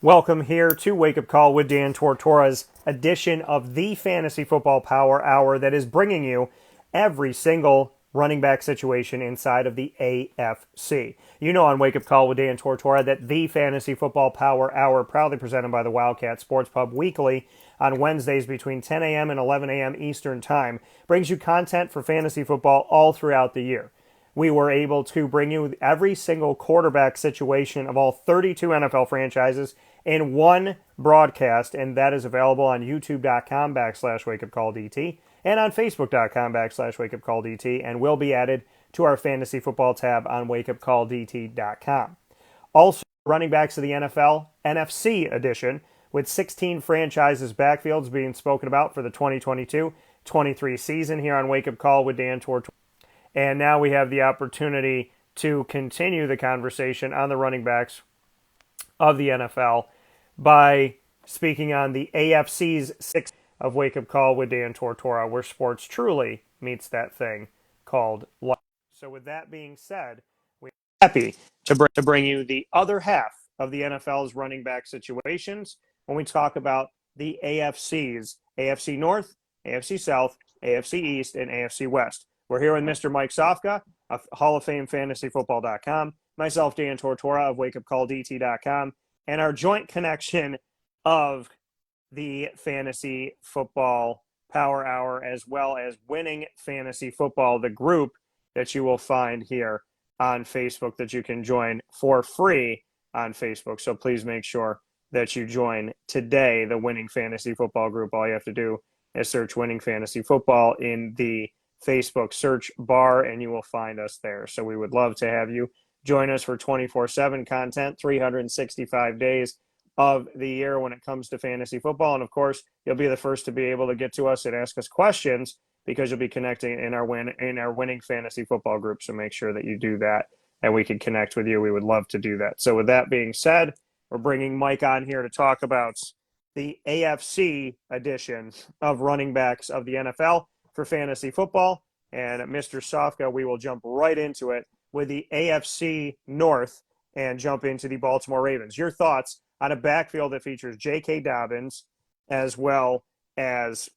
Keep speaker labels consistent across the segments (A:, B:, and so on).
A: Welcome here to Wake Up Call with Dan Tortora's edition of the Fantasy Football Power Hour that is bringing you every single running back situation inside of the AFC. You know on Wake Up Call with Dan Tortora that the Fantasy Football Power Hour, proudly presented by the Wildcat Sports Pub weekly on Wednesdays between 10 a.m. and 11 a.m. Eastern Time, brings you content for fantasy football all throughout the year. We were able to bring you every single quarterback situation of all 32 NFL franchises in one broadcast, and that is available on youtube.com/wakeupcalldt and on facebook.com/wakeupcalldt, and will be added to our fantasy football tab on wakeupcalldt.com. Also, running backs of the NFL NFC edition, with 16 franchises backfields being spoken about for the 2022-23 season here on Wake Up Call with Dan Tortora. And now we have the opportunity to continue the conversation on the running backs of the NFL by speaking on the AFC's 6 of Wake Up Call with Dan Tortora, where sports truly meets that thing called life. So with that being said, we're happy to bring you the other half of the NFL's running back situations when we talk about the AFC's AFC North, AFC South, AFC East, and AFC West. We're here with Mr. Mike Sofka of Hall of Fame FantasyFootball.com, myself, Dan Tortora of WakeUpCallDT.com, and our joint connection of the Fantasy Football Power Hour, as well as Winning Fantasy Football, the group that you will find here on Facebook that you can join for free on Facebook. So please make sure that you join today the Winning Fantasy Football group. All you have to do is search Winning Fantasy Football in the Facebook search bar, and you will find us there. So we would love to have you join us for 24/7 content, 365 days of the year when it comes to fantasy football. And of course, you'll be the first to be able to get to us and ask us questions because you'll be connecting in our Winning Fantasy Football group. So make sure that you do that and we can connect with you. We would love to do that. So with that being said, we're bringing Mike on here to talk about the AFC edition of running backs of the NFL for fantasy football. And Mr. Sofka, we will jump right into it with the AFC North and jump into the Baltimore Ravens. Your thoughts on a backfield that features J.K. Dobbins as well as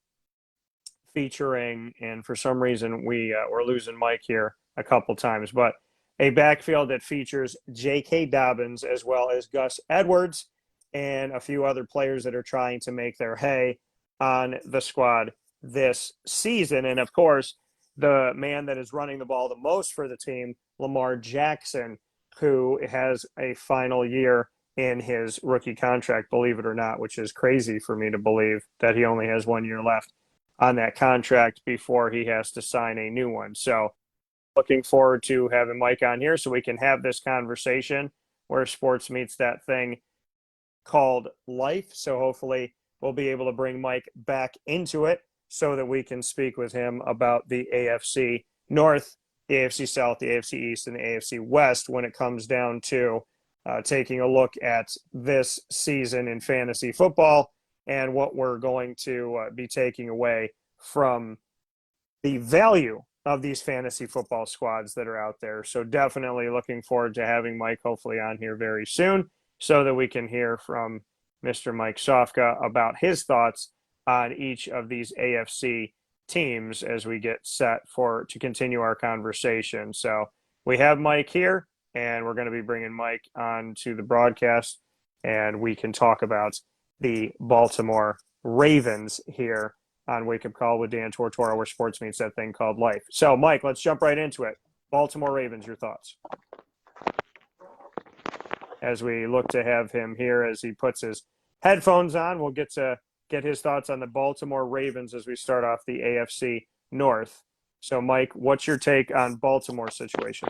A: featuring, and for some reason we're losing Mike here a couple times, but a backfield that features J.K. Dobbins as well as Gus Edwards and a few other players that are trying to make their hay on the squad this season. And of course, the man that is running the ball the most for the team, Lamar Jackson, who has a final year in his rookie contract, believe it or not, which is crazy for me to believe that he only has 1 year left on that contract before he has to sign a new one. So looking forward to having Mike on here so we can have this conversation where sports meets that thing called life. So hopefully we'll be able to bring Mike back into it so that we can speak with him about the AFC North, the AFC South, the AFC East, and the AFC West when it comes down to taking a look at this season in fantasy football and what we're going to be taking away from the value of these fantasy football squads that are out there. So definitely looking forward to having Mike hopefully on here very soon so that we can hear from Mr. Mike Sofka about his thoughts on each of these AFC teams as we get set to continue our conversation. So we have Mike here, and we're going to be bringing Mike on to the broadcast, and we can talk about the Baltimore Ravens here on Wake Up Call with Dan Tortora, where sports meets that thing called life. So, Mike, let's jump right into it. Baltimore Ravens, your thoughts? As we look to have him here as he puts his headphones on, we'll get his thoughts on the Baltimore Ravens as we start off the AFC North. So, Mike, what's your take on Baltimore's situation?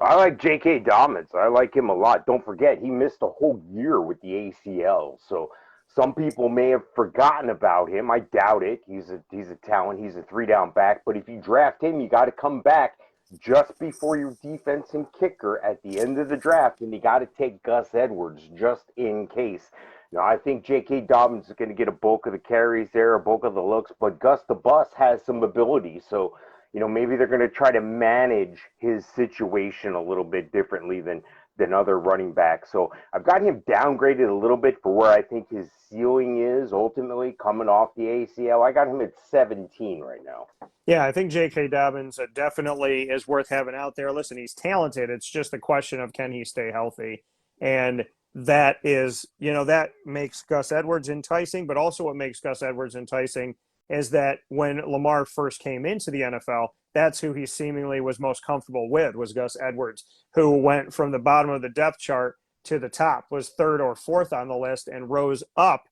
B: I like J.K. Dobbins. I like him a lot. Don't forget, he missed a whole year with the ACL. So some people may have forgotten about him. I doubt it. He's a talent. He's a 3-down back. But if you draft him, you got to come back just before your defense and kicker at the end of the draft, and you got to take Gus Edwards just in case. Now, I think J.K. Dobbins is going to get a bulk of the carries there, a bulk of the looks, but Gus the Bus has some ability. So, maybe they're going to try to manage his situation a little bit differently than than other running backs. So I've got him downgraded a little bit for where I think his ceiling is ultimately coming off the ACL. I got him at 17 right now.
A: Yeah, I think J.K. Dobbins definitely is worth having out there. Listen, he's talented. It's just a question of can he stay healthy? And that is, that makes Gus Edwards enticing, but also what makes Gus Edwards enticing is that when Lamar first came into the NFL, that's who he seemingly was most comfortable with, was Gus Edwards, who went from the bottom of the depth chart to the top, was third or fourth on the list, and rose up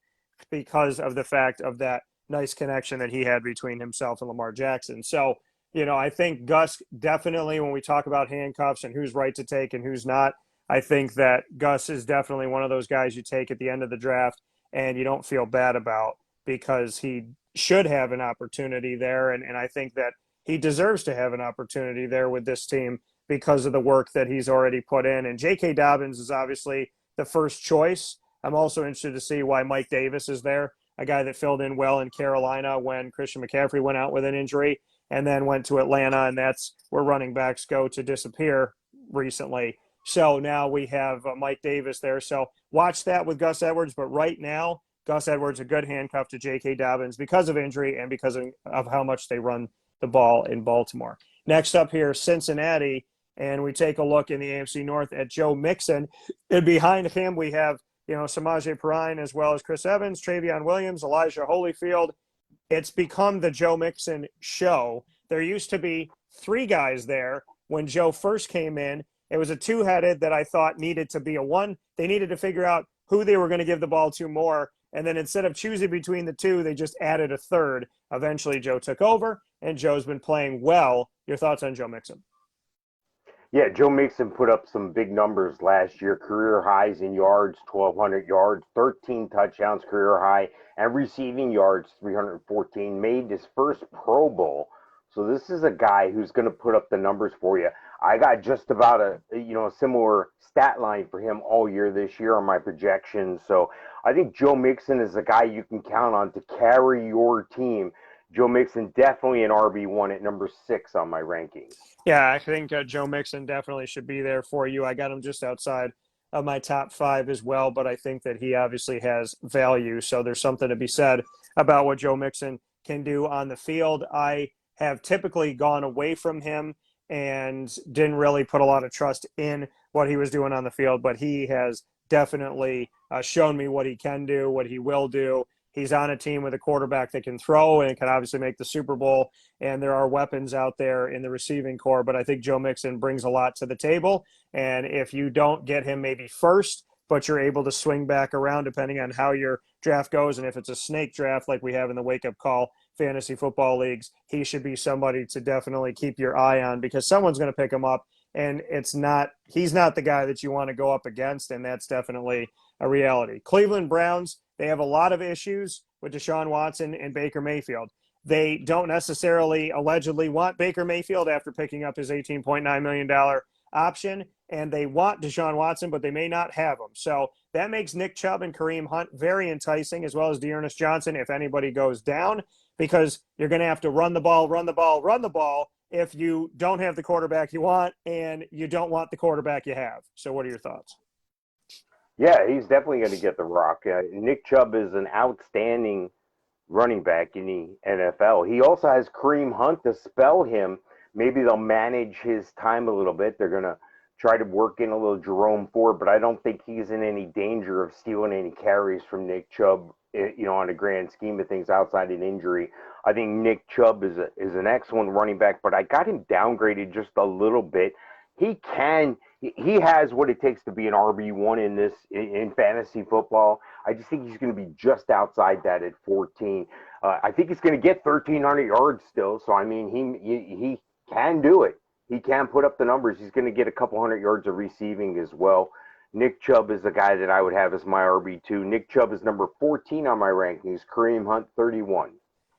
A: because of the fact of that nice connection that he had between himself and Lamar Jackson. So, I think Gus definitely, when we talk about handcuffs and who's right to take and who's not, I think that Gus is definitely one of those guys you take at the end of the draft and you don't feel bad about because he should have an opportunity there. And I think that he deserves to have an opportunity there with this team because of the work that he's already put in. And J.K. Dobbins is obviously the first choice. I'm also interested to see why Mike Davis is there, a guy that filled in well in Carolina when Christian McCaffrey went out with an injury and then went to Atlanta, and that's where running backs go to disappear recently. So now we have Mike Davis there. So watch that with Gus Edwards. But right now, Gus Edwards a good handcuff to J.K. Dobbins because of injury and because of how much they run the ball in Baltimore. Next up here, Cincinnati, and we take a look in the AFC North at Joe Mixon. And behind him, we have Samaje Perine as well as Chris Evans, Taiwan Williams, Elijah Holyfield. It's become the Joe Mixon show. There used to be three guys there when Joe first came in. It was a two-headed that I thought needed to be a one. They needed to figure out who they were going to give the ball to more. And then instead of choosing between the two, they just added a third. Eventually, Joe took over, and Joe's been playing well. Your thoughts on Joe Mixon?
B: Yeah, Joe Mixon put up some big numbers last year. Career highs in yards, 1,200 yards, 13 touchdowns, career high, and receiving yards, 314. Made his first Pro Bowl. So this is a guy who's going to put up the numbers for you. I got just about a similar stat line for him all year this year on my projections. So I think Joe Mixon is a guy you can count on to carry your team. Joe Mixon definitely an RB1 at number 6 on my rankings.
A: Yeah, I think Joe Mixon definitely should be there for you. I got him just outside of my top 5 as well, but I think that he obviously has value. So there's something to be said about what Joe Mixon can do on the field. I have typically gone away from him and didn't really put a lot of trust in what he was doing on the field, but he has definitely shown me what he can do, what he will do. He's on a team with a quarterback that can throw and can obviously make the Super Bowl, and there are weapons out there in the receiving core, but I think Joe Mixon brings a lot to the table, and if you don't get him maybe first, but you're able to swing back around depending on how your draft goes, and if it's a snake draft like we have in the wake-up call fantasy football leagues, he should be somebody to definitely keep your eye on because someone's going to pick him up, and he's not the guy that you want to go up against, and that's definitely a reality. Cleveland Browns, they have a lot of issues with Deshaun Watson and Baker Mayfield. They don't necessarily allegedly want Baker Mayfield after picking up his $18.9 million option, and they want Deshaun Watson, but they may not have him. So that makes Nick Chubb and Kareem Hunt very enticing, as well as Dearness Johnson if anybody goes down, because you're going to have to run the ball if you don't have the quarterback you want and you don't want the quarterback you have. So what are your thoughts?
B: Yeah, he's definitely going to get the rock. Nick Chubb is an outstanding running back in the NFL. He also has Kareem Hunt to spell him. Maybe they'll manage his time a little bit. They're going to try to work in a little Jerome Ford, but I don't think he's in any danger of stealing any carries from Nick Chubb, on a grand scheme of things outside an injury. I think Nick Chubb is an excellent running back, but I got him downgraded just a little bit. He has what it takes to be an RB1 in fantasy football. I just think he's going to be just outside that at 14. I think he's going to get 1,300 yards still. So, I mean, he can do it. He can put up the numbers. He's going to get a couple hundred yards of receiving as well. Nick Chubb is the guy that I would have as my RB2. Nick Chubb is number 14 on my rankings. Kareem Hunt, 31.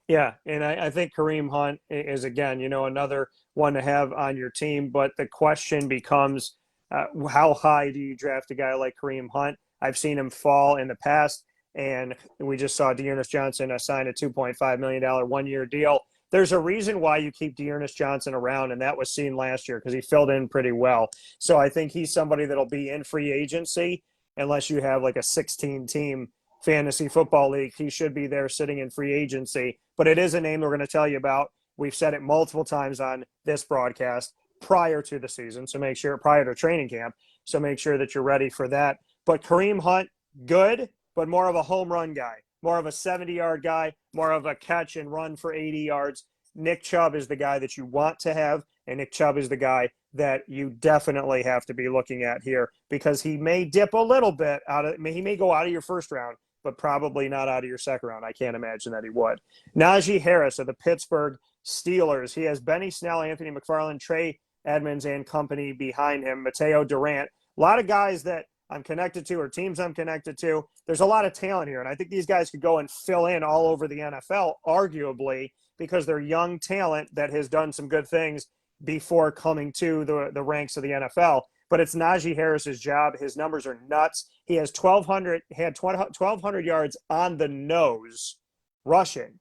A: Yeah, and I think Kareem Hunt is, again, another one to have on your team. But the question becomes, how high do you draft a guy like Kareem Hunt? I've seen him fall in the past, and we just saw Dearness Johnson sign a $2.5 million one-year deal there's a reason why you keep Dearness Johnson around, and that was seen last year because he filled in pretty well. So I think he's somebody that'll be in free agency unless you have like a 16-team fantasy football league. He should be there sitting in free agency. But it is a name we're going to tell you about. We've said it multiple times on this broadcast prior to the season, so make sure prior to training camp. So make sure that you're ready for that. But Kareem Hunt, good, but more of a home run guy, more of a 70-yard guy, more of a catch and run for 80 yards. Nick Chubb is the guy that you want to have, and Nick Chubb is the guy that you definitely have to be looking at here because he may dip a little bit he may go out of your first round, but probably not out of your second round. I can't imagine that he would. Najee Harris of the Pittsburgh Steelers. He has Benny Snell, Anthony McFarland, Trey Edmonds and company behind him, Mateo Durant. A lot of guys that I'm connected to or teams I'm connected to. There's a lot of talent here, and I think these guys could go and fill in all over the NFL, arguably, because they're young talent that has done some good things before coming to the ranks of the NFL. But it's Najee Harris's job. His numbers are nuts. He has 1,200 yards on the nose rushing.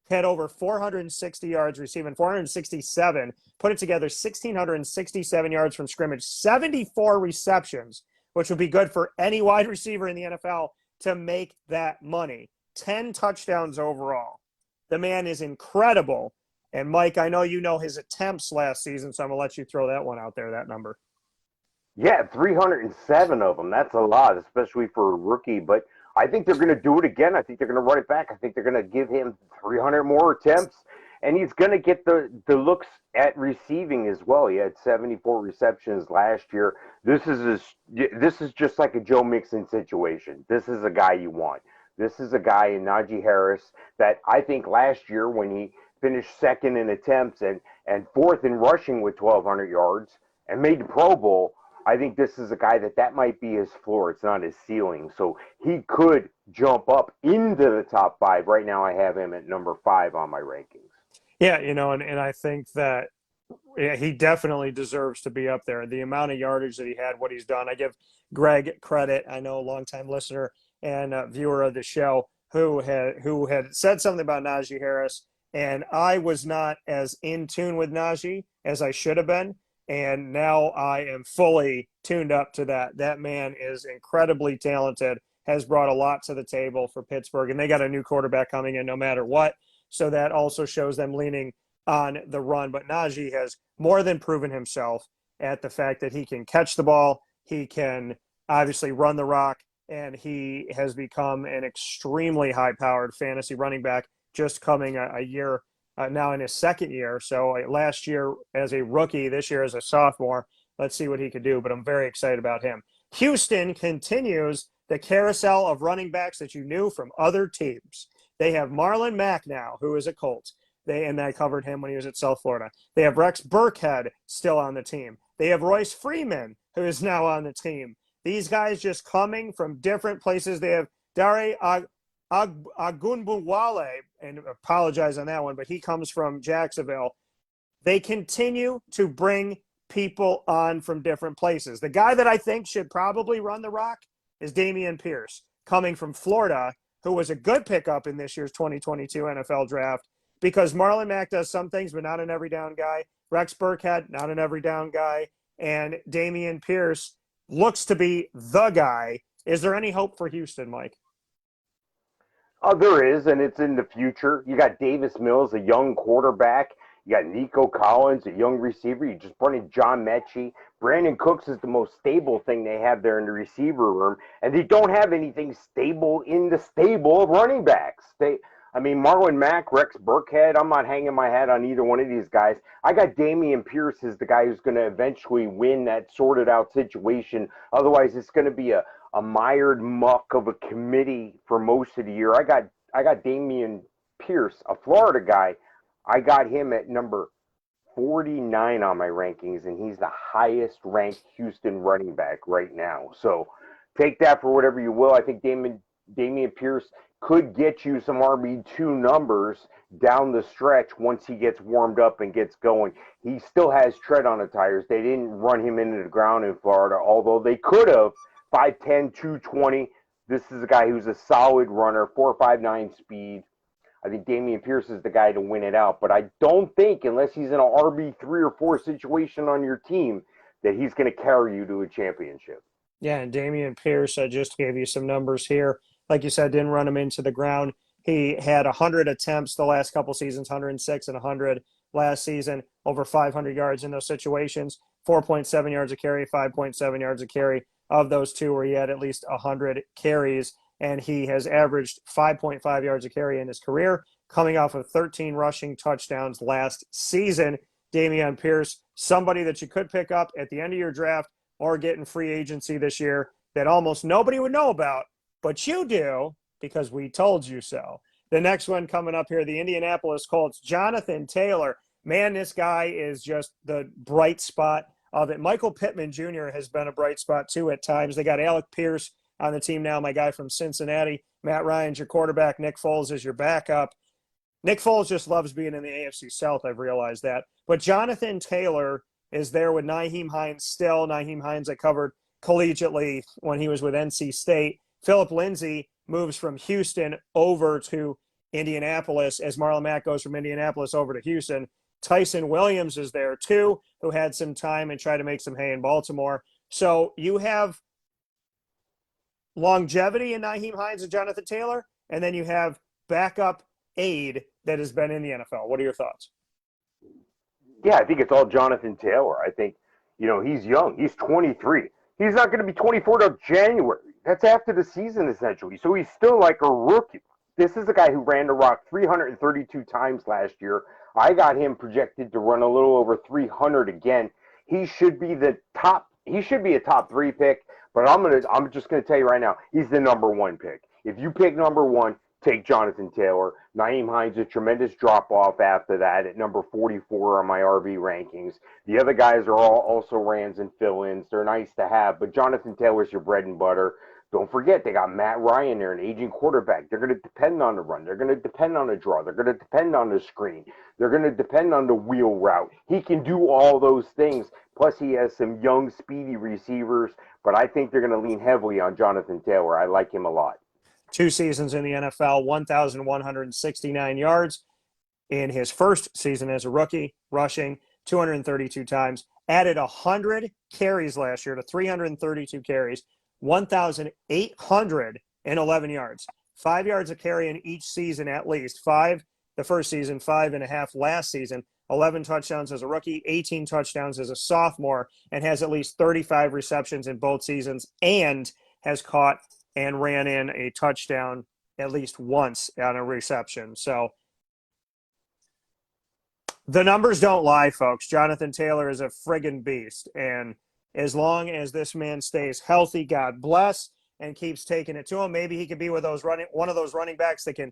A: Had over 460 yards receiving, 467. Put it together, 1,667 yards from scrimmage, 74 receptions, which would be good for any wide receiver in the NFL to make that money. 10 touchdowns overall. The man is incredible. And, Mike, I know you know his attempts last season, so I'm going to let you throw that one out there, that number.
B: Yeah, 307 of them. That's a lot, especially for a rookie. But I think they're going to do it again. I think they're going to run it back. I think they're going to give him 300 more attempts. And he's going to get the looks at receiving as well. He had 74 receptions last year. This is just like a Joe Mixon situation. This is a guy you want. This is a guy in Naji Harris that I think last year when he finished second in attempts and fourth in rushing with 1,200 yards and made the Pro Bowl, I think this is a guy that might be his floor. It's not his ceiling. So he could jump up into the top 5. Right now I have him at number 5 on my rankings.
A: Yeah, and I think that he definitely deserves to be up there. The amount of yardage that he had, what he's done. I give Greg credit. I know a longtime listener and viewer of the show who had said something about Najee Harris, and I was not as in tune with Najee as I should have been. And now I am fully tuned up to that. That man is incredibly talented, has brought a lot to the table for Pittsburgh, and they got a new quarterback coming in no matter what. So that also shows them leaning on the run. But Najee has more than proven himself at the fact that he can catch the ball, he can obviously run the rock, and he has become an extremely high-powered fantasy running back just coming a year now in his second year. So last year as a rookie, this year as a sophomore. Let's see what he could do, but I'm very excited about him. Houston continues the carousel of running backs that you knew from other teams. They have Marlon Mack now, who is a Colt. And I covered him when he was at South Florida. They have Rex Burkhead still on the team. They have Royce Freeman, who is now on the team. These guys just coming from different places. They have Dare Agunbuwale, and apologize on that one, but he comes from Jacksonville. They continue to bring people on from different places. The guy that I think should probably run the rock is Damien Pierce, coming from Florida, who was a good pickup in this year's 2022 NFL draft, because Marlon Mack does some things, but not an every down guy. Rex Burkhead, not an every down guy. And Damien Pierce looks to be the guy. Is there any hope for Houston, Mike?
B: Oh, there is, and it's in the future. You got Davis Mills, a young quarterback. You got Nico Collins, a young receiver. You just brought in John Mechie. Brandon Cooks is the most stable thing they have there in the receiver room, and they don't have anything stable in the stable of running backs. Marlon Mack, Rex Burkhead, I'm not hanging my hat on either one of these guys. I got Damien Pierce as the guy who's going to eventually win that sorted out situation. Otherwise, it's going to be a mired muck of a committee for most of the year. I got Damien Pierce, a Florida guy. I got him at number 49 on my rankings, and he's the highest ranked Houston running back right now. So take that for whatever you will. I think Damien Pierce could get you some RB2 numbers down the stretch once he gets warmed up and gets going. He still has tread on the tires. They didn't run him into the ground in Florida, although they could have. 5'10", 220. This is a guy who's a solid runner, 4.59 speed. I think Damien Pierce is the guy to win it out. But I don't think, unless he's in an RB3 or 4 situation on your team, that he's going to carry you to a championship.
A: Yeah, and Damien Pierce, I just gave you some numbers here. Like you said, didn't run him into the ground. He had 100 attempts the last couple seasons, 106 and 100 last season, over 500 yards in those situations, 4.7 yards a carry, 5.7 yards a carry of those two where he had at least 100 carries, and he has averaged 5.5 yards a carry in his career, coming off of 13 rushing touchdowns last season. Damien Pierce, somebody that you could pick up at the end of your draft or get in free agency this year that almost nobody would know about, but you do because we told you so. The next one coming up here, the Indianapolis Colts, Jonathan Taylor. Man, this guy is just the bright spot of it. Michael Pittman Jr. has been a bright spot too at times. They got Alec Pierce on the team now, my guy from Cincinnati. Matt Ryan's your quarterback. Nick Foles is your backup. Nick Foles just loves being in the AFC South. I've realized that. But Jonathan Taylor is there with Nyheim Hines still. Nyheim Hines I covered collegiately when he was with NC State. Philip Lindsay moves from Houston over to Indianapolis as Marlon Mack goes from Indianapolis over to Houston. Tyson Williams is there too, who had some time and tried to make some hay in Baltimore. So you have longevity in Nyheim Hines and Jonathan Taylor, and then you have backup aid that has been in the NFL. What are your thoughts?
B: Yeah, I think it's all Jonathan Taylor. I think, he's young. He's 23. He's not going to be 24 till January. That's after the season, essentially. So he's still like a rookie. This is a guy who ran the rock 332 times last year. I got him projected to run a little over 300 again. He should be a top 3 pick, but I'm just gonna tell you right now, he's the number 1 pick. If you pick number 1, take Jonathan Taylor. Nyheim Hines, a tremendous drop-off after that at number 44 on my RB rankings. The other guys are all also rans and fill-ins. They're nice to have, but Jonathan Taylor's your bread and butter. Don't forget, they got Matt Ryan there, an aging quarterback. They're going to depend on the run. They're going to depend on the draw. They're going to depend on the screen. They're going to depend on the wheel route. He can do all those things. Plus, he has some young, speedy receivers. But I think they're going to lean heavily on Jonathan Taylor. I like him a lot.
A: 2 seasons in the NFL, 1,169 yards in his first season as a rookie, rushing 232 times. Added 100 carries last year to 332 carries. 1,811 yards, 5 yards a carry in each season at least. 5 the first season, 5.5 last season. 11 touchdowns as a rookie, 18 touchdowns as a sophomore, and has at least 35 receptions in both seasons, and has caught and ran in a touchdown at least once on a reception. So the numbers don't lie, folks. Jonathan Taylor is a friggin' beast, and as long as this man stays healthy, God bless, and keeps taking it to him. Maybe he could be one of those running backs that can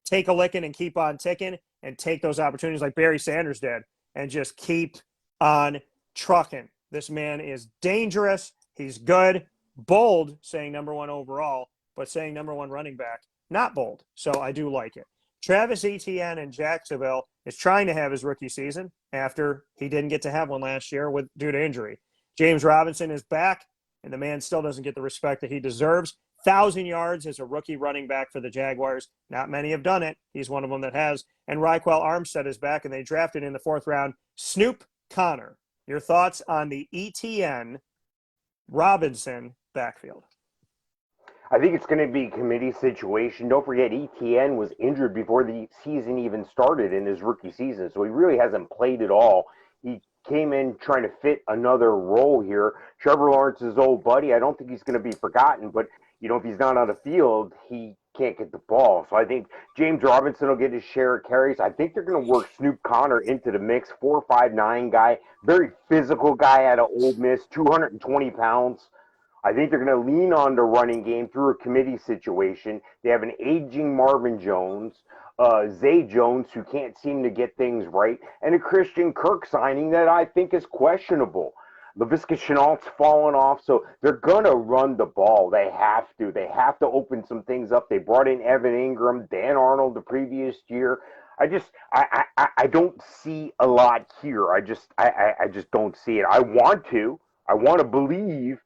A: take a licking and keep on ticking and take those opportunities like Barry Sanders did and just keep on trucking. This man is dangerous. He's good, bold, saying number 1 overall, but saying number 1 running back, not bold. So I do like it. Travis Etienne in Jacksonville is trying to have his rookie season after he didn't get to have one last year due to injury. James Robinson is back, and the man still doesn't get the respect that he deserves. 1,000 yards as a rookie running back for the Jaguars. Not many have done it. He's one of them that has. And Raquel Armstead is back, and they drafted in the 4th round Snoop Connor. Your thoughts on the ETN Robinson backfield?
B: I think it's going to be a committee situation. Don't forget, ETN was injured before the season even started in his rookie season, so he really hasn't played at all. He came in trying to fit another role here. Trevor Lawrence's old buddy, I don't think he's going to be forgotten, but if he's not on the field, he can't get the ball. So I think James Robinson will get his share of carries. I think they're going to work Snoop Connor into the mix. 4'5'9" guy, very physical guy out of Ole Miss, 220 pounds. I think they're going to lean on the running game through a committee situation. They have an aging Marvin Jones, Zay Jones, who can't seem to get things right, and a Christian Kirk signing that I think is questionable. Laviska Shenault's fallen off, so they're going to run the ball. They have to. They have to open some things up. They brought in Evan Ingram, Dan Arnold the previous year. I don't see a lot here. I just don't see it. I want to believe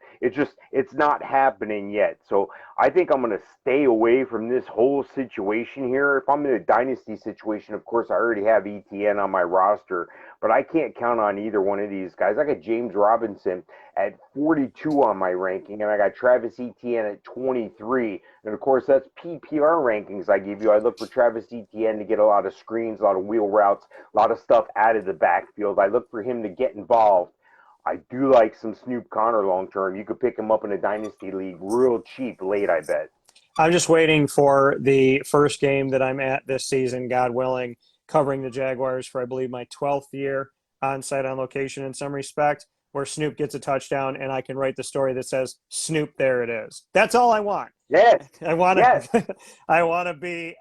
B: it's not happening yet. So I think I'm going to stay away from this whole situation here. If I'm in a dynasty situation, of course, I already have ETN on my roster, but I can't count on either one of these guys. I got James Robinson at 42 on my ranking, and I got Travis Etienne at 23. And of course, that's PPR rankings I give you. I look for Travis Etienne to get a lot of screens, a lot of wheel routes, a lot of stuff out of the backfield. I look for him to get involved. I do like some Snoop Connor long term. You could pick him up in a dynasty league real cheap late, I bet.
A: I'm just waiting for the first game that I'm at this season, God willing, covering the Jaguars for, I believe, my 12th year on site, on location in some respect, where Snoop gets a touchdown and I can write the story that says, Snoop, there it is. That's all I want.
B: Yes.
A: I want to
B: yes.
A: I want to be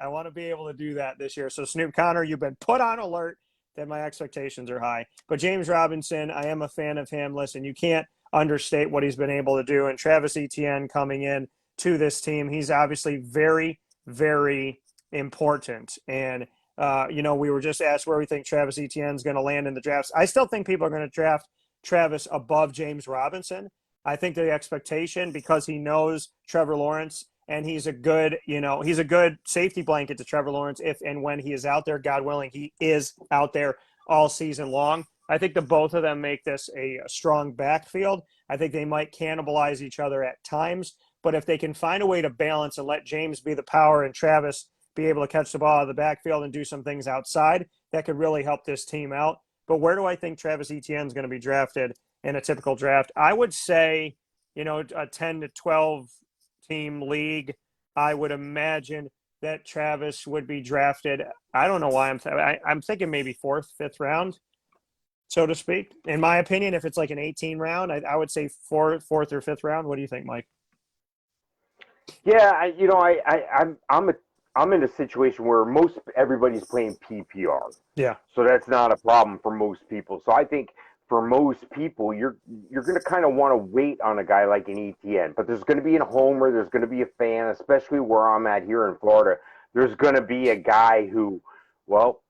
A: able to do that this year. So Snoop Connor, you've been put on alert that my expectations are high. But James Robinson, I am a fan of him. Listen, you can't understate what he's been able to do. And Travis Etienne coming in to this team, he's obviously very, very important. And, we were just asked where we think Travis Etienne is going to land in the drafts. I still think people are going to draft Travis above James Robinson. I think the expectation, because he knows Trevor Lawrence and he's a good safety blanket to Trevor Lawrence if and when he is out there, God willing, he is out there all season long. I think the both of them make this a strong backfield. I think they might cannibalize each other at times, but if they can find a way to balance and let James be the power and Travis be able to catch the ball out of the backfield and do some things outside, that could really help this team out. But where do I think Travis Etienne is going to be drafted in a typical draft? I would say, a 10 to 12 team league, I would imagine that Travis would be drafted. I don't know why I'm thinking maybe fourth, fifth round, so to speak. In my opinion, if it's like an 18 round, I would say fourth or fifth round. What do you think, Mike?
B: Yeah, I'm in a situation where most everybody's playing PPR.
A: Yeah.
B: So that's not a problem for most people. So I think for most people, you're going to kind of want to wait on a guy like an ETN. But there's going to be a homer, there's going to be a fan, especially where I'm at here in Florida. There's going to be a guy who, well,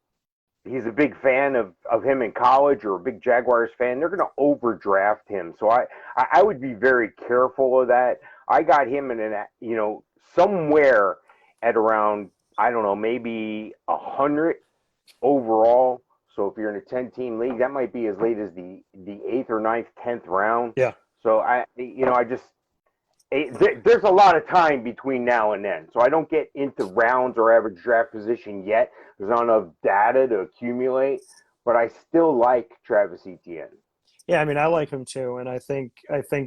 B: he's a big fan of him in college or a big Jaguars fan. They're going to overdraft him. So I would be very careful of that. I got him in somewhere at around, I don't know, maybe 100 overall. So if you're in a 10-team league, that might be as late as the 8th or 9th, 10th round.
A: Yeah.
B: So there's a lot of time between now and then. So I don't get into rounds or average draft position yet. There's not enough data to accumulate, but I still like Travis Etienne.
A: Yeah, I mean, I like him too. And I think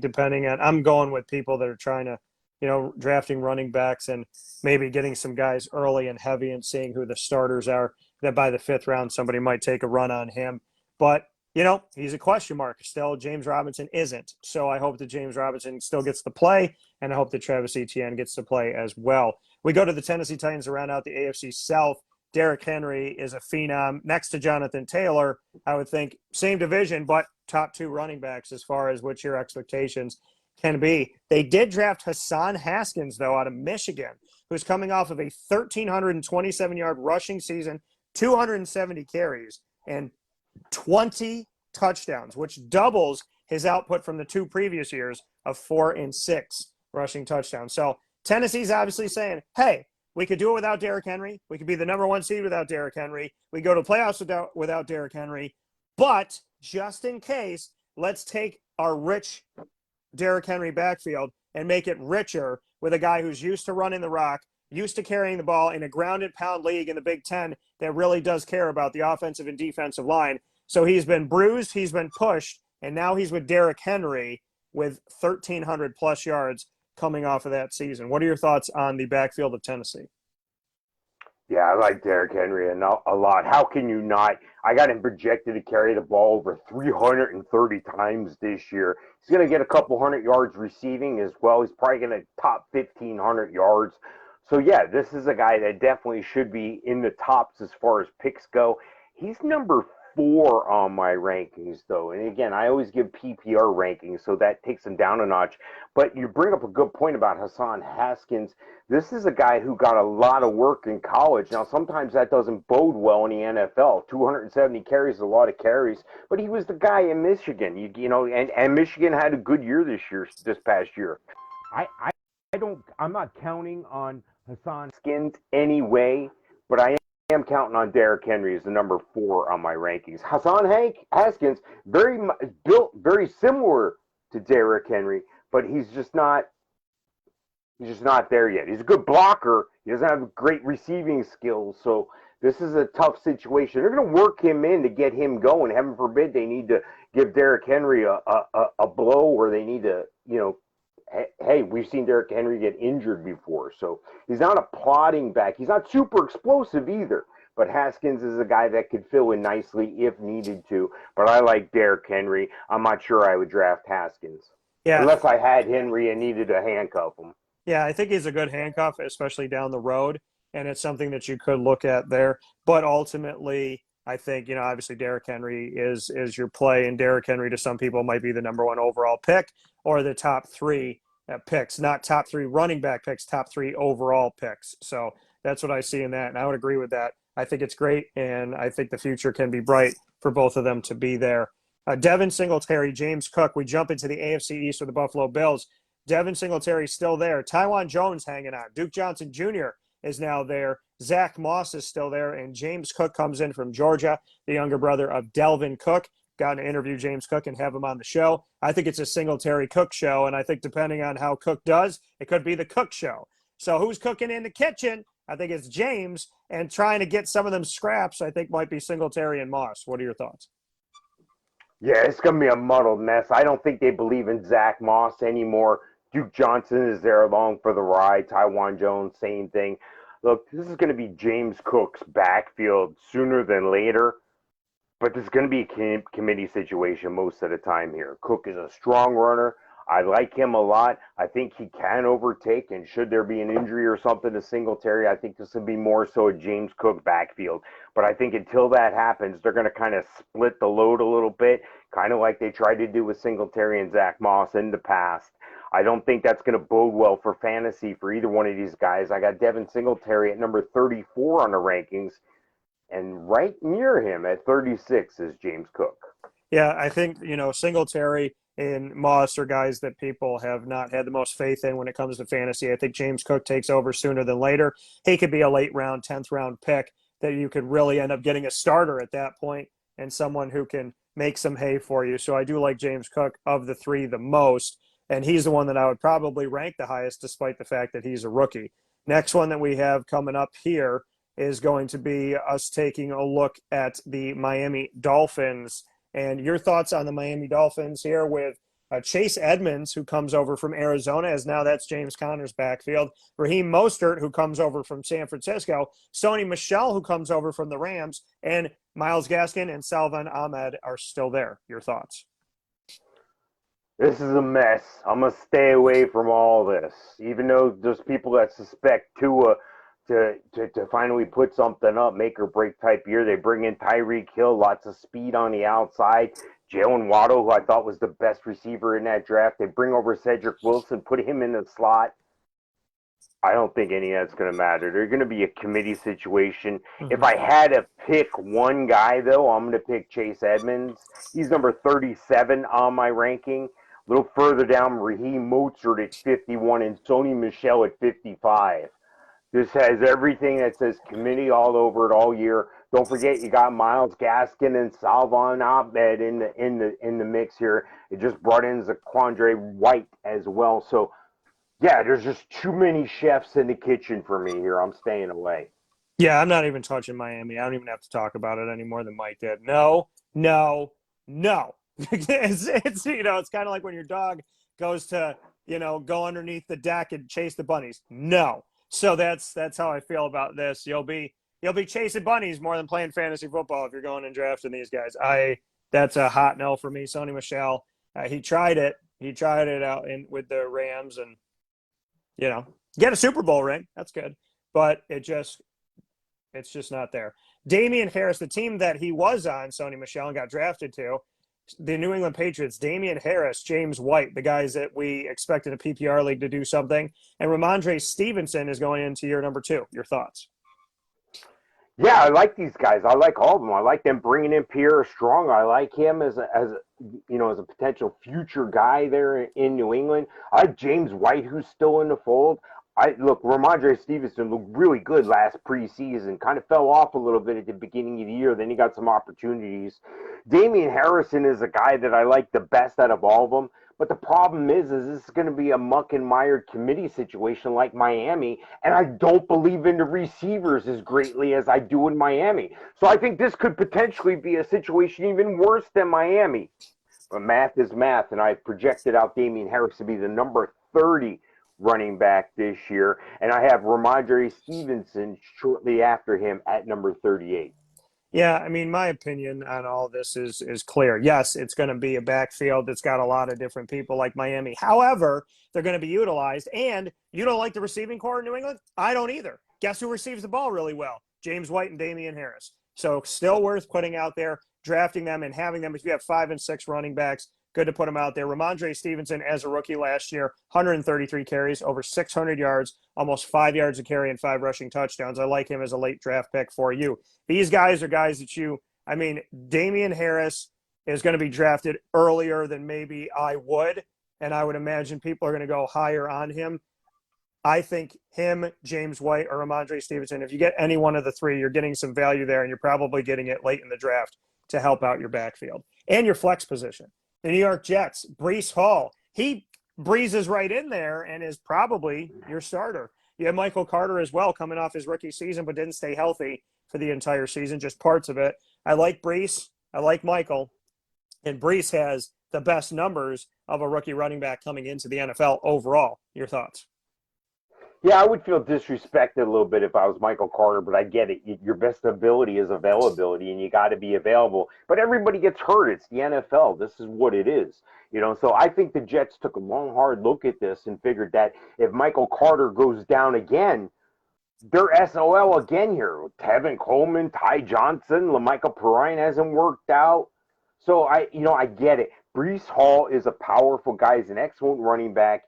A: depending on, I'm going with people that are trying to, drafting running backs and maybe getting some guys early and heavy and seeing who the starters are, that by the fifth round, somebody might take a run on him. But, he's a question mark. Still, James Robinson isn't. So I hope that James Robinson still gets to play, and I hope that Travis Etienne gets to play as well. We go to the Tennessee Titans to round out the AFC South. Derrick Henry is a phenom next to Jonathan Taylor. I would think same division, but top two running backs as far as what your expectations can be. They did draft Hassan Haskins, though, out of Michigan, who's coming off of a 1,327-yard rushing season, 270 carries, and 20 touchdowns, which doubles his output from the two previous years of 4 and 6 rushing touchdowns. So Tennessee's obviously saying, hey, we could do it without Derrick Henry. We could be the number one seed without Derrick Henry. We go to playoffs without Derrick Henry. But just in case, let's take our rich Derrick Henry backfield and make it richer with a guy who's used to running the rock, used to carrying the ball in a grounded pound league in the Big Ten that really does care about the offensive and defensive line. So he's been bruised, he's been pushed, and now he's with Derrick Henry with 1,300 plus yards coming off of that season. What are your thoughts on the backfield of Tennessee?
B: Yeah, I like Derrick Henry a lot. How can you not? I got him projected to carry the ball over 330 times this year. He's going to get a couple hundred yards receiving as well. He's probably going to top 1,500 yards. So, yeah, this is a guy that definitely should be in the tops as far as picks go. He's number 4 on my rankings, though. And again, I always give PPR rankings, so that takes him down a notch. But you bring up a good point about Hassan Haskins. This is a guy who got a lot of work in college. Now, sometimes that doesn't bode well in the NFL. 270 carries is a lot of carries, but he was the guy in Michigan. And Michigan had a good year this past year. I'm not counting on Hassan Haskins anyway, but I am counting on Derrick Henry as the number 4 on my rankings. Hassan Haskins, built very similar to Derrick Henry, but he's just not there yet. He's a good blocker. He doesn't have great receiving skills, so this is a tough situation. They're going to work him in to get him going. Heaven forbid they need to give Derrick Henry a blow, or they need to, hey, we've seen Derrick Henry get injured before, so he's not a plodding back. He's not super explosive either, but Haskins is a guy that could fill in nicely if needed to. But I like Derrick Henry. I'm not sure I would draft Haskins. Yeah. Unless I had Henry and needed to handcuff him.
A: Yeah, I think he's a good handcuff, especially down the road, and it's something that you could look at there. But ultimately, I think, obviously Derrick Henry is your play, and Derrick Henry to some people might be the number 1 overall pick or the top 3 picks, not top 3 running back picks, top 3 overall picks. So that's what I see in that, and I would agree with that. I think it's great, and I think the future can be bright for both of them to be there. Devin Singletary, James Cook, we jump into the AFC East with the Buffalo Bills. Devin Singletary still there. Taiwan Jones hanging on. Duke Johnson Jr. is now there. Zach Moss is still there, and James Cook comes in from Georgia, the younger brother of Delvin Cook. Got to interview James Cook and have him on the show. I think it's a Singletary Cook show, and I think depending on how Cook does, it could be the Cook show. So who's cooking in the kitchen? I think it's James, and trying to get some of them scraps, I think might be Singletary and Moss. What are your thoughts?
B: Yeah, it's going to be a muddled mess. I don't think they believe in Zach Moss anymore. Duke Johnson is there along for the ride. Taiwan Jones, same thing. Look, this is going to be James Cook's backfield sooner than later, but this is going to be a committee situation most of the time here. Cook is a strong runner. I like him a lot. I think he can overtake, and should there be an injury or something to Singletary, I think this would be more so a James Cook backfield. But I think until that happens, they're going to kind of split the load a little bit, kind of like they tried to do with Singletary and Zach Moss in the past. I don't think that's going to bode well for fantasy for either one of these guys. I got Devin Singletary at number 34 on the rankings, and right near him at 36 is James Cook.
A: Yeah, I think, Singletary and Moss are guys that people have not had the most faith in when it comes to fantasy. I think James Cook takes over sooner than later. He could be a late round, 10th round pick that you could really end up getting a starter at that point and someone who can make some hay for you. So I do like James Cook of the 3 the most, and he's the one that I would probably rank the highest despite the fact that he's a rookie. Next one that we have coming up here is going to be us taking a look at the Miami Dolphins. And your thoughts on the Miami Dolphins here with Chase Edmonds, who comes over from Arizona, as now that's James Conner's backfield. Raheem Mostert, who comes over from San Francisco. Sony Michel, who comes over from the Rams. And Myles Gaskin and Salvon Ahmed are still there. Your thoughts?
B: This is a mess. I'm going to stay away from all this. Even though there's people that suspect Tua to finally put something up, make or break type year. They bring in Tyreek Hill, lots of speed on the outside. Jalen Waddle, who I thought was the best receiver in that draft. They bring over Cedric Wilson, put him in the slot. I don't think any of that's going to matter. They're going to be a committee situation. Mm-hmm. If I had to pick one guy, though, I'm going to pick Chase Edmonds. He's number 37 on my ranking. A little further down, Raheem Mostert at 51 and Sony Michel at 55. This has everything that says committee all over it all year. Don't forget you got Myles Gaskin and Salvon Ahmed in the mix here. It just brought in Zaquandre White as well. So yeah, there's just too many chefs in the kitchen for me here. I'm staying away.
A: Yeah, I'm not even touching Miami. I don't even have to talk about it any more than Mike did. No. It's it's kind of like when your dog goes to go underneath the deck and chase the bunnies. No. So that's how I feel about this. You'll be chasing bunnies more than playing fantasy football if you're going and drafting these guys. That's a hot no for me. Sony Michel, he tried it. He tried it out with the Rams, and get a Super Bowl ring. That's good, but it It's just not there. Damien Harris, the team that he was on, Sony Michel, and got drafted to, the New England Patriots, Damien Harris, James White, the guys that we expect in a PPR league to do something, and Randre Stevenson is going into year number 2. Your thoughts?
B: Yeah, I like these guys. I like all of them. I like them bringing in Pierre Strong. I like him as a potential future guy there in New England. I like James White, who's still in the fold. Rhamondre Stevenson looked really good last preseason. Kind of fell off a little bit at the beginning of the year. Then he got some opportunities. Damien Harrison is a guy that I like the best out of all of them. But the problem is this is going to be a muck and mired committee situation like Miami, and I don't believe in the receivers as greatly as I do in Miami. So I think this could potentially be a situation even worse than Miami. But math is math, and I projected out Damien Harris to be the number 30 running back this year, and I have Rhamondre Stevenson shortly after him at number 38.
A: Yeah, I mean, my opinion on all this is clear. Yes, it's going to be a backfield that's got a lot of different people like Miami. However, they're going to be utilized. And you don't like the receiving core in New England? I don't either. Guess who receives the ball really well? James White and Damien Harris. So still worth putting out there, drafting them and having them. If you have 5 and 6 running backs, good to put them out there. Rhamondre Stevenson, as a rookie last year, 133 carries, over 600 yards, almost 5 yards a carry and 5 rushing touchdowns. I like him as a late draft pick for you. These guys are guys that Damien Harris is going to be drafted earlier than maybe I would, and I would imagine people are going to go higher on him. I think him, James White, or Rhamondre Stevenson, if you get any one of the 3, you're getting some value there, and you're probably getting it late in the draft to help out your backfield and your flex position. The New York Jets, Breece Hall, he breezes right in there and is probably your starter. You have Michael Carter as well coming off his rookie season but didn't stay healthy for the entire season, just parts of it. I like Breece. I like Michael. And Breece has the best numbers of a rookie running back coming into the NFL overall. Your thoughts?
B: Yeah, I would feel disrespected a little bit if I was Michael Carter, but I get it. Your best ability is availability, and you got to be available. But everybody gets hurt. It's the NFL. This is what it is. So I think the Jets took a long, hard look at this and figured that if Michael Carter goes down again, they're SOL again here. Tevin Coleman, Ty Johnson, LaMichael Perrine hasn't worked out. So I get it. Breece Hall is a powerful guy. He's an excellent running back.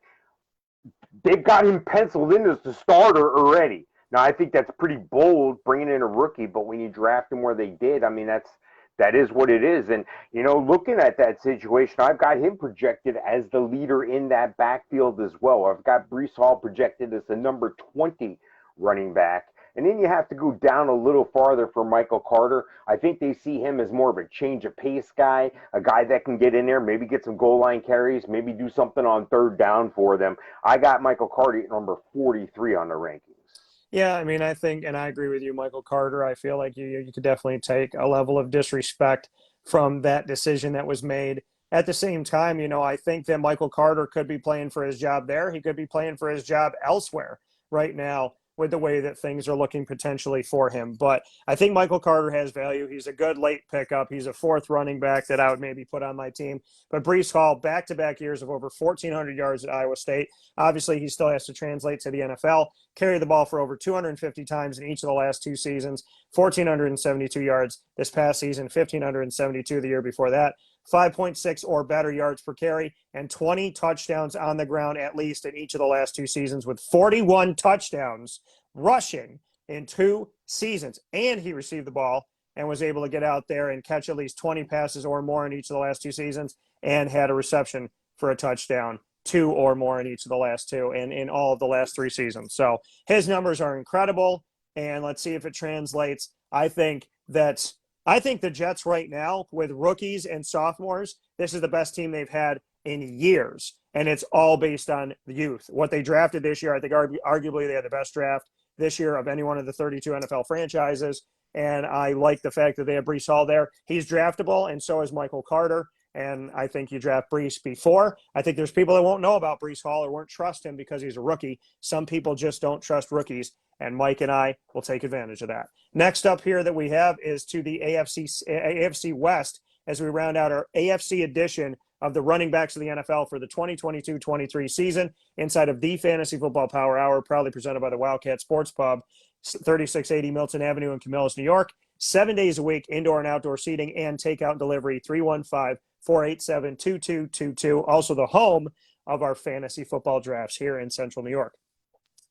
B: They've got him penciled in as the starter already. Now, I think that's pretty bold bringing in a rookie, but when you draft him where they did, I mean, that is what it is. And, looking at that situation, I've got him projected as the leader in that backfield as well. I've got Breece Hall projected as the number 20 running back. And then you have to go down a little farther for Michael Carter. I think they see him as more of a change of pace guy, a guy that can get in there, maybe get some goal line carries, maybe do something on third down for them. I got Michael Carter at number 43 on the rankings.
A: Yeah, I mean, I think, and I agree with you, Michael Carter. I feel like you could definitely take a level of disrespect from that decision that was made. At the same time, I think that Michael Carter could be playing for his job there. He could be playing for his job elsewhere right now, with the way that things are looking potentially for him. But I think Michael Carter has value. He's a good late pickup. He's a 4th running back that I would maybe put on my team. But Breece Hall, back-to-back years of over 1,400 yards at Iowa State. Obviously, he still has to translate to the NFL, carry the ball for over 250 times in each of the last 2 seasons, 1,472 yards this past season, 1,572 the year before that. 5.6 or better yards per carry, and 20 touchdowns on the ground at least in each of the last 2 seasons, with 41 touchdowns rushing in 2 seasons. And he received the ball and was able to get out there and catch at least 20 passes or more in each of the last 2 seasons, and had a reception for a touchdown, 2 or more in each of the last 2, and in all of the last 3 seasons. So his numbers are incredible, and let's see if it translates. I think the Jets right now, with rookies and sophomores, this is the best team they've had in years, and it's all based on the youth. What they drafted this year, I think arguably they had the best draft this year of any one of the 32 NFL franchises, and I like the fact that they have Breece Hall there. He's draftable, and so is Michael Carter, and I think you draft Breece before. I think there's people that won't know about Breece Hall or won't trust him because he's a rookie. Some people just don't trust rookies, and Mike and I will take advantage of that. Next up here that we have is to the AFC West as we round out our AFC edition of the running backs of the NFL for the 2022-23 season inside of the Fantasy Football Power Hour, proudly presented by the Wildcat Sports Pub. 3680 Milton Avenue in Camillus, New York. 7 days a week, indoor and outdoor seating and takeout and delivery. 315-487-2222. Also the home of our fantasy football drafts here in Central New York.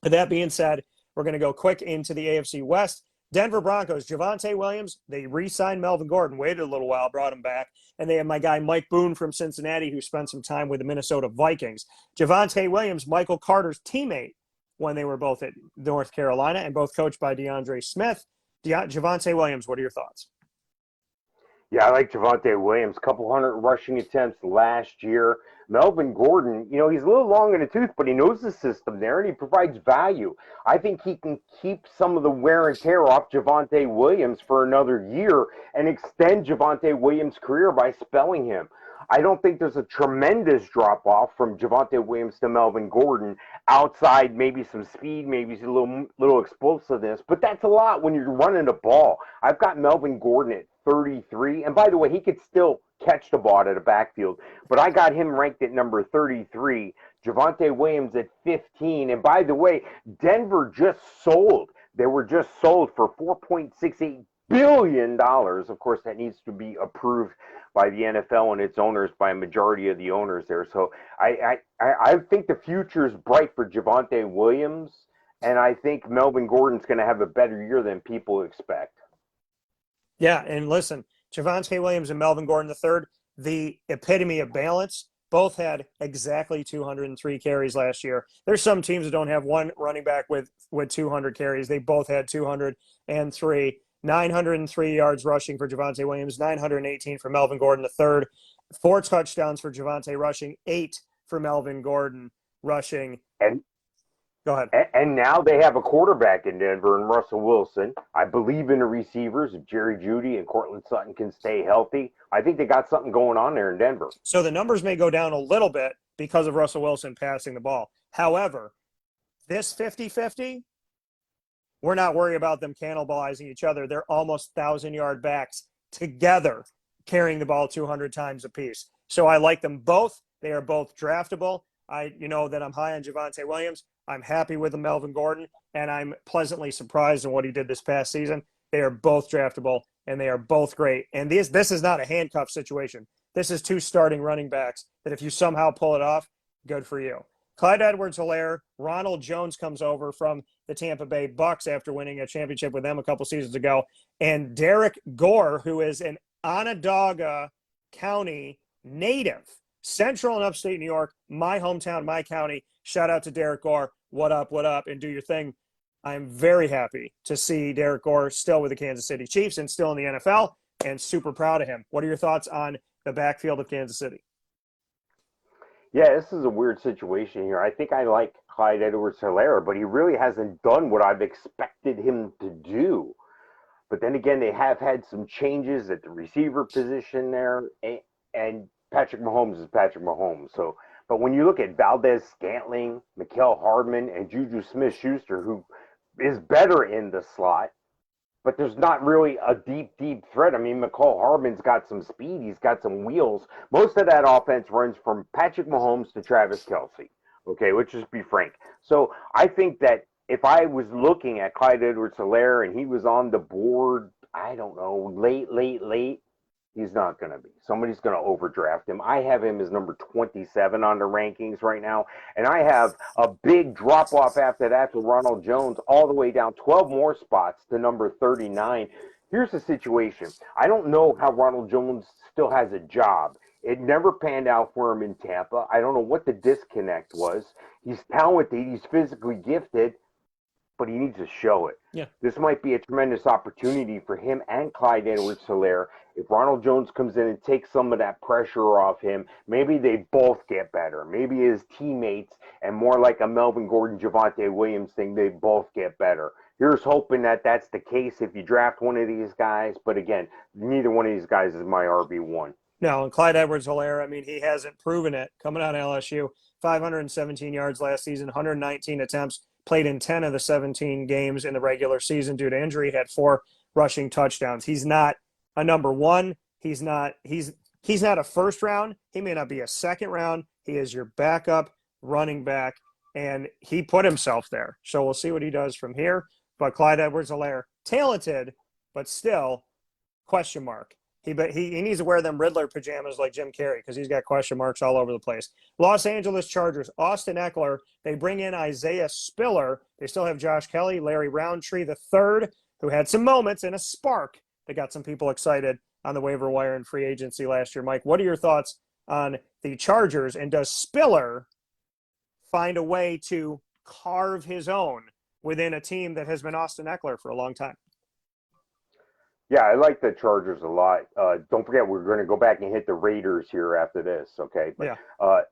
A: With that being said, we're going to go quick into the AFC West. Denver Broncos, Javonte Williams, they re-signed Melvin Gordon, waited a little while, brought him back. And they have my guy Mike Boone from Cincinnati, who spent some time with the Minnesota Vikings. Javonte Williams, Michael Carter's teammate when they were both at North Carolina and both coached by DeAndre Smith. Javonte Williams, what are your thoughts?
B: Yeah, I like Javonte Williams. Couple hundred rushing attempts last year. Melvin Gordon, he's a little long in the tooth, but he knows the system there, and he provides value. I think he can keep some of the wear and tear off Javonte Williams for another year and extend Javonte Williams' career by spelling him. I don't think there's a tremendous drop-off from Javonte Williams to Melvin Gordon outside maybe some speed, maybe a little explosiveness, but that's a lot when you're running the ball. I've got Melvin Gordon at 33, and by the way, he could still catch the ball out of the backfield, but I got him ranked at number 33, Javonte Williams at 15, and by the way, Denver just sold. They were just sold for $4.68 billion. Of course, that needs to be approved by the NFL and its owners, by a majority of the owners there. So I think the future is bright for Javonte Williams, and I think Melvin Gordon's going to have a better year than people expect.
A: Yeah, and listen, Javonte Williams and Melvin Gordon III, the epitome of balance, both had exactly 203 carries last year. There's some teams that don't have one running back with 200 carries. They both had 203. 903 yards rushing for Javonte Williams, 918 for Melvin Gordon III, 4 touchdowns for Javonte rushing, 8 for Melvin Gordon rushing.
B: And
A: go ahead.
B: And now they have a quarterback in Denver and Russell Wilson. I believe in the receivers. If Jerry Jeudy and Cortland Sutton can stay healthy, I think they got something going on there in Denver.
A: So the numbers may go down a little bit because of Russell Wilson passing the ball. However, this 50-50, we're not worried about them cannibalizing each other. They're almost 1,000-yard backs together, carrying the ball 200 times apiece. So I like them both. They are both draftable. You know that I'm high on Javonte Williams. I'm happy with Melvin Gordon, and I'm pleasantly surprised in what he did this past season. They are both draftable, and they are both great. And this is not a handcuff situation. This is 2 starting running backs that if you somehow pull it off, good for you. Clyde Edwards-Hilaire, Ronald Jones comes over from the Tampa Bay Bucks after winning a championship with them a couple seasons ago, and Derrick Gore, who is an Onondaga County native, Central and Upstate New York, my hometown, my county. Shout out to Derrick Gore. What up, and do your thing. I'm very happy to see Derrick Gore still with the Kansas City Chiefs and still in the NFL, and super proud of him. What are your thoughts on the backfield of Kansas City?
B: Yeah, this is a weird situation here. I think I like Clyde Edwards-Hilaire, but he really hasn't done what I've expected him to do. But then again, they have had some changes at the receiver position there, and Patrick Mahomes is Patrick Mahomes. So, but when you look at Valdez-Scantling, Mecole Hardman, and Juju Smith-Schuster, who is better in the slot, but there's not really a deep threat. I mean, Mecole Hardman's got some speed. He's got some wheels. Most of that offense runs from Patrick Mahomes to Travis Kelce. Okay, let's just be frank. So I think that if I was looking at Clyde Edwards-Hilaire and he was on the board, I don't know, late, he's not going to be. Somebody's going to overdraft him. I have him as number 27 on the rankings right now, and I have a big drop-off after that to Ronald Jones all the way down 12 more spots to number 39. Here's the situation. I don't know how Ronald Jones still has a job. It never panned out for him in Tampa. I don't know what the disconnect was. He's talented. He's physically gifted, but he needs to show it.
A: Yeah.
B: This might be a tremendous opportunity for him and Clyde Edwards-Hilaire. If Ronald Jones comes in and takes some of that pressure off him, maybe they both get better. Maybe his teammates, and more like a Melvin Gordon, Javonte Williams thing, they both get better. Here's hoping that that's the case if you draft one of these guys. But again, neither one of these guys is my RB1.
A: No, and Clyde Edwards-Hilaire, I mean, he hasn't proven it. Coming out of LSU, 517 yards last season, 119 attempts, played in 10 of the 17 games in the regular season due to injury, had 4 rushing touchdowns. He's not a number 1. He's not a first round. He may not be a second round. He is your backup running back, and he put himself there. So we'll see what he does from here. but Clyde Edwards-Helaire, talented, but still question mark. He needs to wear them Riddler pajamas like Jim Carrey because he's got question marks all over the place. Los Angeles Chargers, Austin Eckler. They bring in Isaiah Spiller. They still have Josh Kelly, Larry Roundtree III, who had some moments and a spark that got some people excited on the waiver wire and free agency last year. Mike, what are your thoughts on the Chargers, and does Spiller find a way to carve his own within a team that has been Austin Eckler for a long time?
B: Yeah, I like the Chargers a lot. Don't forget, we're going to go back and hit the Raiders here after this, okay? But,
A: yeah.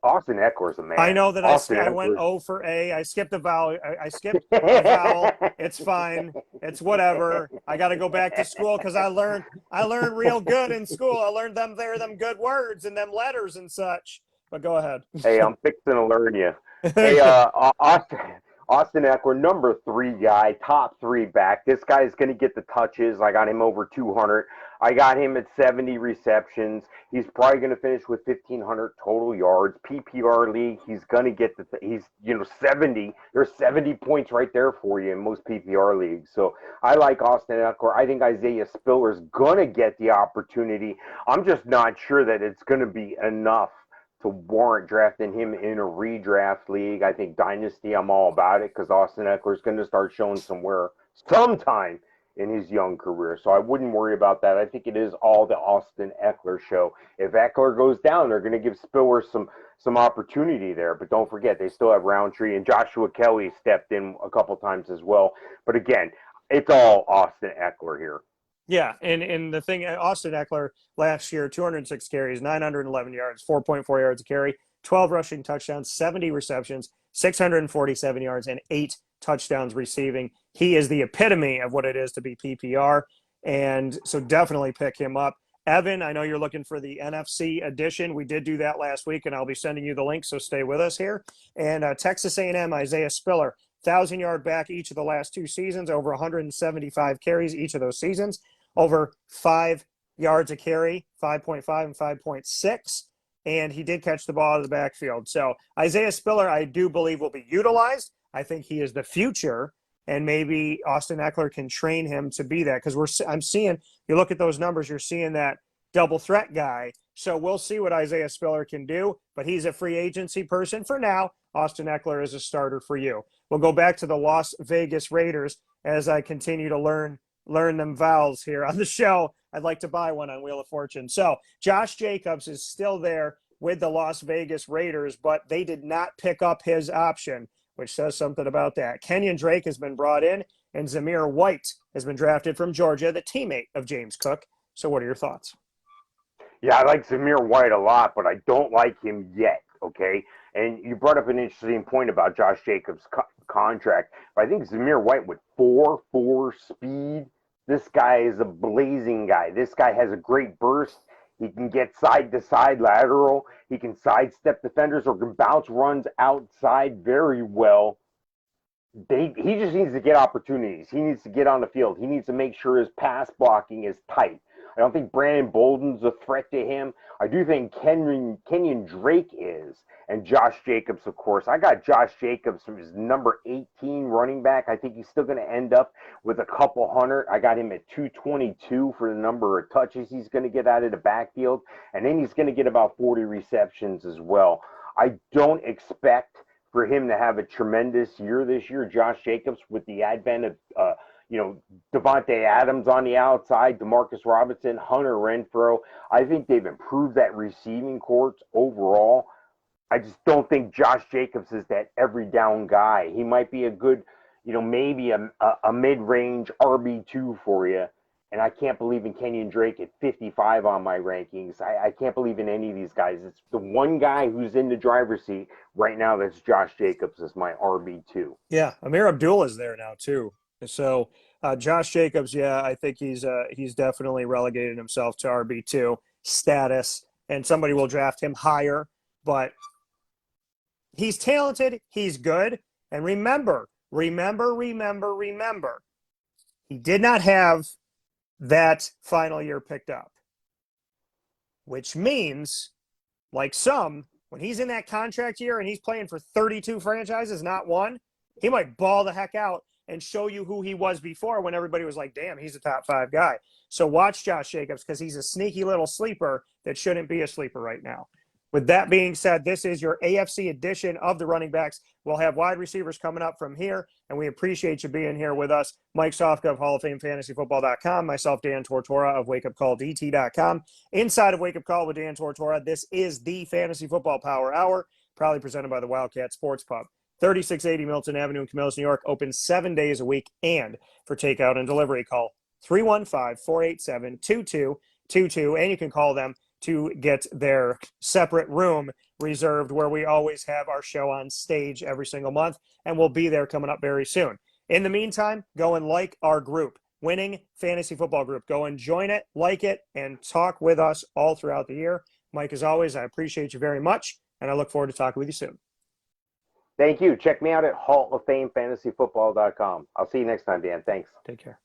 B: Austin Eckler's a man.
A: I know that I went O for A. I skipped the vowel. I skipped the vowel. It's fine. It's whatever. I got to go back to school because I learned real good in school. I learned them good words and them letters and such. But go ahead.
B: Hey, I'm fixing to learn you. Hey, Austin Eckler, number 3 guy, top 3 back. This guy is going to get the touches. I got him over 200. I got him at 70 receptions. He's probably going to finish with 1,500 total yards. PPR league, he's going to get he's 70. There's 70 points right there for you in most PPR leagues. So I like Austin Eckler. I think Isaiah Spiller is going to get the opportunity. I'm just not sure that it's going to be enough to warrant drafting him in a redraft league. I think Dynasty, I'm all about it because Austin Eckler is going to start showing sometime in his young career. So I wouldn't worry about that. I think it is all the Austin Eckler show. If Eckler goes down, they're going to give Spiller some opportunity there. But don't forget, they still have Roundtree, and Joshua Kelly stepped in a couple times as well. But again, it's all Austin Eckler here.
A: Yeah, and the thing, Austin Eckler last year, 206 carries, 911 yards, 4.4 yards a carry, 12 rushing touchdowns, 70 receptions, 647 yards, and 8 touchdowns receiving. He is the epitome of what it is to be PPR, and so definitely pick him up. Evan, I know you're looking for the NFC edition. We did do that last week, and I'll be sending you the link, so stay with us here. And Texas A&M, Isaiah Spiller, 1,000-yard back each of the last 2 seasons, over 175 carries each of those seasons, over 5 yards a carry, 5.5 and 5.6, and he did catch the ball out of the backfield. So Isaiah Spiller, I do believe, will be utilized. I think he is the future, and maybe Austin Eckler can train him to be that because I'm seeing, you look at those numbers, you're seeing that double threat guy. So we'll see what Isaiah Spiller can do, but he's a free agency person for now. Austin Eckler is a starter for you. We'll go back to the Las Vegas Raiders as I continue to learn them vowels here on the show. I'd like to buy one on Wheel of Fortune. So Josh Jacobs is still there with the Las Vegas Raiders, but they did not pick up his option, which says something about that. Kenyon Drake has been brought in, and Zamir White has been drafted from Georgia, the teammate of James Cook. So what are your thoughts?
B: Yeah, I like Zamir White a lot, but I don't like him yet, okay? And you brought up an interesting point about Josh Jacobs' contract. But I think Zamir White with 4.4 speed, this guy is a blazing guy. This guy has a great burst. He can get side-to-side lateral. He can sidestep defenders or can bounce runs outside very well. He just needs to get opportunities. He needs to get on the field. He needs to make sure his pass blocking is tight. I don't think Brandon Bolden's a threat to him. I do think Kenyon Drake is, and Josh Jacobs, of course. I got Josh Jacobs from his number 18 running back. I think he's still going to end up with a couple hundred. I got him at 222 for the number of touches he's going to get out of the backfield, and then he's going to get about 40 receptions as well. I don't expect for him to have a tremendous year this year, Josh Jacobs, with the advent of Devontae Adams on the outside, Demarcus Robinson, Hunter Renfrow. I think they've improved that receiving corps overall. I just don't think Josh Jacobs is that every down guy. He might be a good, maybe a mid-range RB2 for you. And I can't believe in Kenyon Drake at 55 on my rankings. I can't believe in any of these guys. It's the one guy who's in the driver's seat right now that's Josh Jacobs as my RB2.
A: Yeah, Amir Abdullah is there now too. So Josh Jacobs, yeah, I think he's definitely relegated himself to RB2 status, and somebody will draft him higher. But he's talented, he's good, and remember, he did not have that final year picked up, which means, like some, when he's in that contract year and he's playing for 32 franchises, not one, He might ball the heck out and show you who he was before when everybody was like, damn, he's a top 5 guy. So watch Josh Jacobs because he's a sneaky little sleeper that shouldn't be a sleeper right now. With that being said, this is your AFC edition of the running backs. We'll have wide receivers coming up from here, and we appreciate you being here with us. Mike Sofka of Hall of Fame FantasyFootball.com, myself, Dan Tortora of WakeUpCallDT.com. Inside of Wake Up Call with Dan Tortora, this is the Fantasy Football Power Hour, proudly presented by the Wildcat Sports Pub. 3680 Milton Avenue in Camillus, New York, open 7 days a week, and for takeout and delivery, call 315-487-2222, and you can call them to get their separate room reserved where we always have our show on stage every single month, and we'll be there coming up very soon. In the meantime, go and like our group, Winning Fantasy Football Group. Go and join it, like it, and talk with us all throughout the year. Mike, as always, I appreciate you very much, and I look forward to talking with you soon.
B: Thank you. Check me out at HallOfFameFantasyFootball.com. I'll see you next time, Dan. Thanks.
A: Take care.